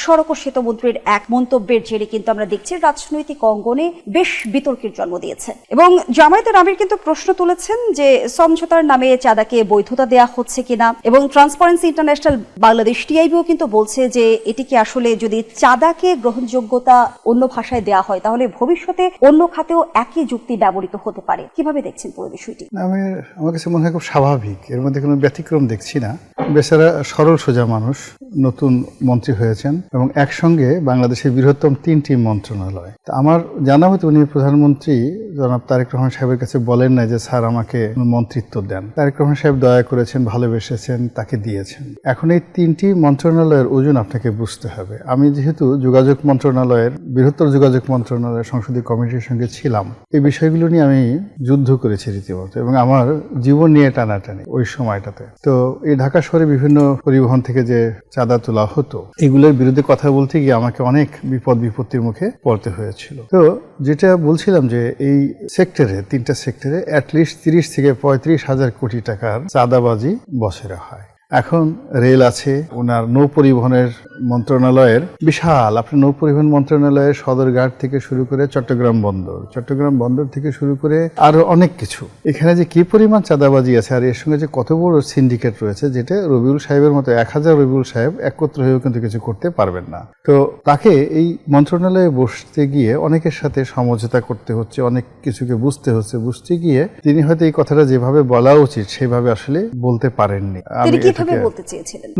সড়ক ও সেতুমন্ত্রীর এক মন্তব্যের জেরে কিন্তু আমরা দেখছি রাজনৈতিক অঙ্গনে বেশ বিতর্কের জন্ম দিয়েছে এবং জামায়াতের আমির কিন্তু প্রশ্ন তুলেছেন যে সমঝোতার নামে চাঁদাকে বৈধতা দেয়া হচ্ছে কিনা এবং ট্রান্সপারেন্সি ইন্টারন্যাশনাল বাংলাদেশ টিআইবিও কিন্তু বলছে যে এটি কি আসলে যদি চাঁদাকে গ্রহণযোগ্যতা অন্য ভাষায় দেয়া হয় তাহলে ভবিষ্যতে অন্য খাতেও একই যুক্তি ব্যবহৃত হতে পারে। কিভাবে দেখছেন পুরো বিষয়টি? আমার কাছে মনে হয় খুব স্বাভাবিক, এর মধ্যে কোনো ব্যতিক্রম দেখছি না। বেচারা সরল সোজা মানুষ, নতুন মন্ত্রী হয়েছেন এবং একসঙ্গে বাংলাদেশের বৃহত্তম 3টি মন্ত্রণালয়। তা আমার জানা মতে উনি প্রধানমন্ত্রী জনাব তারেক রহমান সাহেবের কাছে বলেন না যে স্যার আমাকে মন্ত্রিত্ব দেন। তারেক রহমান সাহেব দয়া করেছেন, ভালোবেসেছেন, তাকে দিয়েছেন। এখন এই 3টি মন্ত্রণালয়ের ওজন আপনাকে বুঝতে হবে। আমি যেহেতু যোগাযোগ মন্ত্রণালয়ের, বৃহত্তর যোগাযোগ মন্ত্রণালয়ের সংসদীয় কমিটির সঙ্গে ছিলাম, এই বিষয়গুলো নিয়ে আমি যুদ্ধ করেছি রীতিমতো এবং আমার জীবন নিয়ে টানাটানি ওই সময়টাতে। তো এই ঢাকা শহরে বিভিন্ন পরিবহন থেকে যে চাঁদা তোলা হতো, এগুলোর বিরুদ্ধে কথা বলতে গিয়ে আমাকে অনেক বিপদ বিপত্তির মুখে পড়তে হয়েছিল। তো যেটা বলছিলাম যে এই সেক্টরে, 3টা সেক্টরে অ্যাটলিস্ট 30 থেকে 35 হাজার কোটি টাকার চাঁদাবাজি বছরে হয়। এখন রেল আছে, ওনার নৌ পরিবহনের মন্ত্রণালয়ের বিশাল, আপনি নৌ পরিবহন মন্ত্রণালয়ের সদরঘাট থেকে শুরু করে চট্টগ্রাম বন্দর থেকে শুরু করে আরো অনেক কিছু। এখানে যে কি পরিমাণ চাঁদাবাজি আছে আর এর সঙ্গে যে কত বড় সিন্ডিকেট রয়েছে, যেটা রবিউল সাহেবের মতো 1000 রবিউল সাহেব একত্র হয়েও কিন্তু কিছু করতে পারবেন না। তো তাকে এই মন্ত্রণালয়ে বসতে গিয়ে অনেকের সাথে সমঝোতা করতে হচ্ছে, অনেক কিছুকে বুঝতে গিয়ে তিনি হয়তো এই কথাটা যেভাবে বলা উচিত সেভাবে আসলে বলতে পারেননি।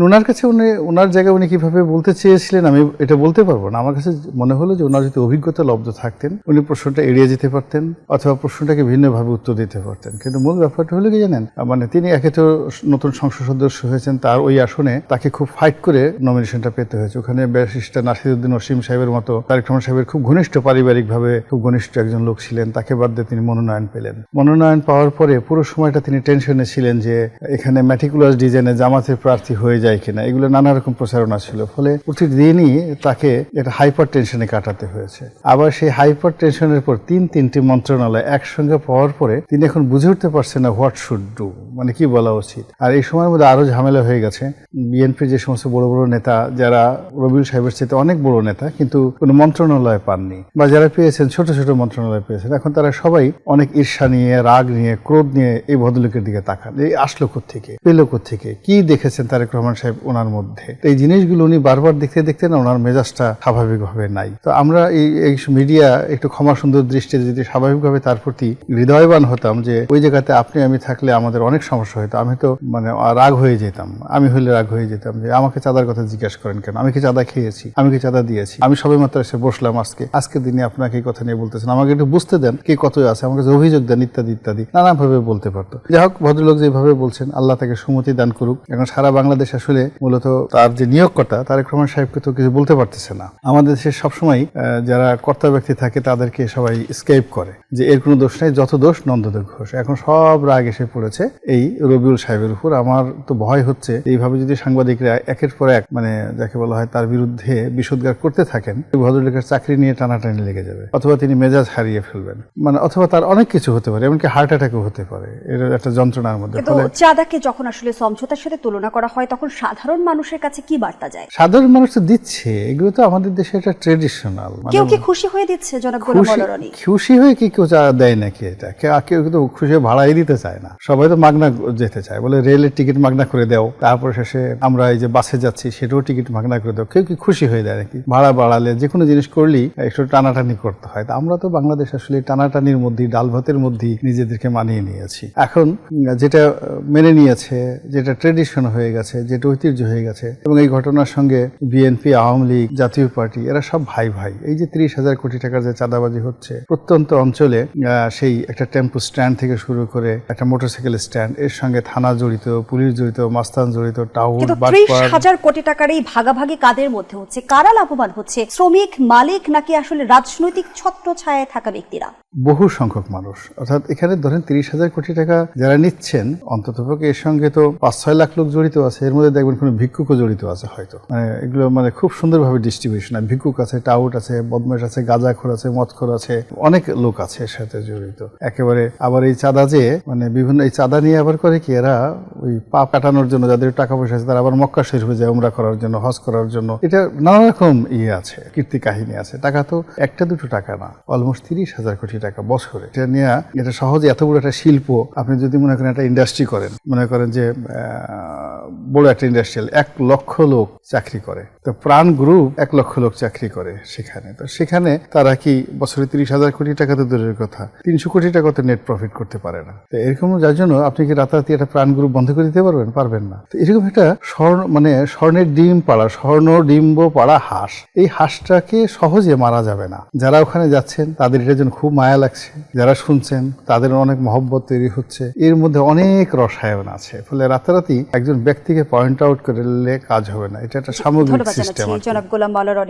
ওনার কাছে ওনার জায়গায় উনি কিভাবে বলতে চেয়েছিলেন আমি এটা বলতে পারবো না। আমার কাছে মনে হলো যে ওনার যদি অভিজ্ঞতা লব্ধ থাকতেন উনি প্রশ্নটা এড়িয়ে যেতে পারতেন অথবা প্রশ্নটাকে ভিন্নভাবে উত্তর দিতে পারতেন। কিন্তু মূল ব্যাপারটা হলো কি জানেন, মানে তিনি একে তো নতুন সংসদ সদস্য হয়েছেন, তার ওই আসনে তাকে খুব ফাইট করে নমিনেশনটা পেতে হয়েছে। ওখানে ব্যারিস্টার নাসিরউদ্দিন ওসিম সাহেবের মতো তারেক রহমান সাহেবের খুব ঘনিষ্ঠ, পারিবারিকভাবে খুব ঘনিষ্ঠ একজন লোক ছিলেন, তাকে বাদ দিয়ে তিনি মনোনয়ন পেলেন। মনোনয়ন পাওয়ার পরে পুরো সময়টা তিনি টেনশনে ছিলেন যে এখানে ম্যাটিকুলাস ডিজাইনে জামাতের প্রার্থী হয়ে যায় কিনা, এগুলো নানা রকম প্রচারণা ছিল। ফলে প্রতিদিনই তাকে একটা হাইপার টেনশনে কাটাতে হয়েছে। আবার সেই হাইপার টেনশনের পর 3টি মন্ত্রণালয় একসঙ্গে পাওয়ার পরে তিনি এখন বুঝে উঠতে পারছেন না হোয়াট শুড ডু, মানে কি বলা উচিত। আর এই সময়ের মধ্যে আরো ঝামেলা হয়ে গেছে। বিএনপির যে সমস্ত বড় বড় নেতা, যারা রবিউল সাহেবের চেয়ে অনেক বড় নেতা কিন্তু কোনো মন্ত্রণালয় পাননি, বা যারা পেয়েছেন ছোট ছোট মন্ত্রণালয় পেয়েছেন, এখন তারা সবাই অনেক ঈর্ষা নিয়ে, রাগ নিয়ে, ক্রোধ নিয়ে এই ভদ্রলোকের দিকে তাকান। এই আসলো কোত্থেকে, পেলো কোত্থেকে, কি দেখেছেন তারেক রহমান সাহেব ওনার মধ্যে। এই জিনিসগুলো উনি বারবার দেখতে না ওনার মেজাজটা স্বাভাবিকভাবে নাই। তো আমরা এই মিডিয়া একটু ক্ষমা সুন্দর দৃষ্টিতে যদি স্বাভাবিকভাবে তার প্রতি হৃদয়বান হতাম যে ওই জায়গাতে আপনি আমি থাকলে আমাদের অনেক সমস্যা হতো, আমি তো মানে রাগ হয়ে যেতাম, আমি হলে রাগ হয়ে যেতাম যে আমাকে চাঁদার কথা জিজ্ঞাসা করেন কেন, আমি কি চাঁদা খেয়েছি, আমি কি চাঁদা দিয়েছি, আমি সবে মাত্র এসে বসলাম আজকের দিনে আপনাকে এই কথা নিয়ে বলতেছেন, আমাকে একটু বুঝতে দেন কে কত আছে, আমাকে অভিযোগ দেন, ইত্যাদি নানাভাবে বলতে পারতো। যাই হোক, ভদ্রলোক যেভাবে বলছেন আল্লাহ তাকে সুমতি দান করুক। এখন সারা বাংলাদেশ আসলে মূলত তার যে নিয়োগকর্তা তারেক রহমান সাহেবকে তো কিছু বলতে পারতেছে না। আমাদের দেশে সবসময় যারা কর্তা ব্যক্তি থাকে তাদেরকে সবাই স্কেপ করে যে এর কোনো দোষ নাই, যত দোষ নন্দদেব ঘোষ। এখন সব রাগ এসে পড়েছে এই রবিউল সাহেবের উপর। আমার তো ভয় হচ্ছে এইভাবে যদি সাংবাদিকরা একের পর এক, মানে যাকে বলা হয় তার বিরুদ্ধে বিষোদ্গার করতে থাকেন, ভদ্রলোকের চাকরি নিয়ে টানাটানি লেগে যাবে, অথবা তিনি মেজাজ হারিয়ে ফেলবেন, মানে অথবা তার অনেক কিছু হতে পারে, এমনকি হার্ট অ্যাটাকও হতে পারে। এটা একটা যন্ত্রণার মধ্যে। চাঁদাকে যখন আসলে সমঝোতার সাথে তুলনা করা হয় তখন সাধারণ মানুষের কাছে কি বার্তা যায়? সাধারণ মানুষ তো দিচ্ছে, এগুলো তো আমাদের দেশে একটা ট্রেডিশনাল। কেউ কি খুশি হয়ে দিচ্ছে? জনাব গোলাম মনোরণী খুশি হয়ে কি কেউ দেয় নাকি? এটা কেউ কিন্তু খুশি হয়ে ভাড়াই দিতে চায় না, সবাই তো মাগনা যেতে চায়, বলে রেলের টিকিট মাগনা করে দাও, তারপর শেষে আমরা এই যে বাসে যাচ্ছি সেটাও টিকিট মাগনা করে দাও। কেউ কি খুশি হয়ে দেয় নাকি? ভাড়া বাড়ালে যে কোনো জিনিস করলেই একটু টানাটানি করতে হয়। আমরা তো বাংলাদেশ আসলে টানাটানির মধ্যেই, ডাল ভাতের মধ্যেই নিজেদেরকে মানিয়ে নিয়েছি। এখন যেটা মেনে নিয়েছে, যেটা ট্রেডিশন হয়ে গেছে, যেটা ঐতিহ্য হয়ে গেছে, এবং এই ঘটনার সঙ্গে বিএনপি, আওয়ামী লীগ, জাতীয় পার্টি এরা সব ভাই। এই যে 30,000 কোটি টাকার যে চাঁদাবাজি হচ্ছে প্রত্যন্ত অঞ্চলে, সেই একটা টেম্পো স্ট্যান্ড থেকে শুরু করে একটা মোটরসাইকেল স্ট্যান্ড, এর সঙ্গে থানা জড়িত, পুলিশ জড়িত, মাস্তান জড়িত, টাউন, 30,000 কোটি টাকার এই ভাগাভাগি কাদের মধ্যে হচ্ছে? কারা লাভবান হচ্ছে? শ্রমিক, মালিক, নাকি আসলে রাজনৈতিক ছত্রছায়ায় থাকা ব্যক্তিরা? বহু সংখ্যক মানুষ, অর্থাৎ এখানে ধরেন 30,000 কোটি টাকা যারা নিচ্ছেন, অন্ততপক্ষে এর সঙ্গে তো 5-6 লাখ লোক জড়িত আছে, এর মধ্যে দেখবেন কোনো ভিক্ষুকও জড়িত আছে হয়তো। এগুলো খুব সুন্দরভাবে ডিস্ট্রিবিউশন, ভিক্ষুক আছে, টাউট আছে, বদমাশ আছে, গাঁজাখোর আছে, মদখোর আছে, অনেক লোক আছে এর সাথে জড়িত একেবারে। আবার এই চাঁদা যে বিভিন্ন এই চাঁদা নিয়ে আবার করে কি এরা ওই পাপ কাটানোর জন্য, যাদের টাকা পয়সা আছে তারা আবার মক্কা শরীফে যায় উমরা করার জন্য, হজ করার জন্য। এটা নানা রকম আছে, কীর্তি কাহিনী আছে। টাকা তো একটা দুটো টাকা না, অলমোস্ট 30,000 কোটি টাকা বছরে। এটা নিয়ে এটা সহজে এত বড় একটা শিল্প, আপনি যদি মনে করেন একটা ইন্ডাস্ট্রি করেন, মনে করেন যে বড় একটা ইন্ডাস্ট্রিয়াল 1 লক্ষ লোক চাকরি করে, তো প্রাণ গ্রুপ 1 লক্ষ লোক চাকরি করে সেখানে। তো সেখানে তারা কি বছরে 30,000 কোটি টাকা তো দূরের কথা, 300 কোটি টাকা তো নেট প্রফিট করতে পারে না। তো এরকম যার জন্য আপনি কি রাতারাতি একটা প্রাণ গ্রুপ বন্ধ করে দিতে পারবেন? পারবেন না। তো এরকম একটা স্বর্ণের ডিম পাড়া, স্বর্ণ ডিম্ব পাড়া হাঁস, এই হাঁসটাকে সহজে মারা যাবে না। যারা ওখানে যাচ্ছেন তাদের এটার জন্য খুব মায়া লাগছে, যারা শুনছেন তাদের অনেক মহব্বত তৈরি হচ্ছে, এর মধ্যে অনেক রসায়ন আছে। ফলে রাতারাতি একজন ব্যক্তিকে পয়েন্ট আউট করলে কাজ হবে না, এটা একটা সামগ্রিক সিস্টেম। জনাব গোলাম মাওলা রনি।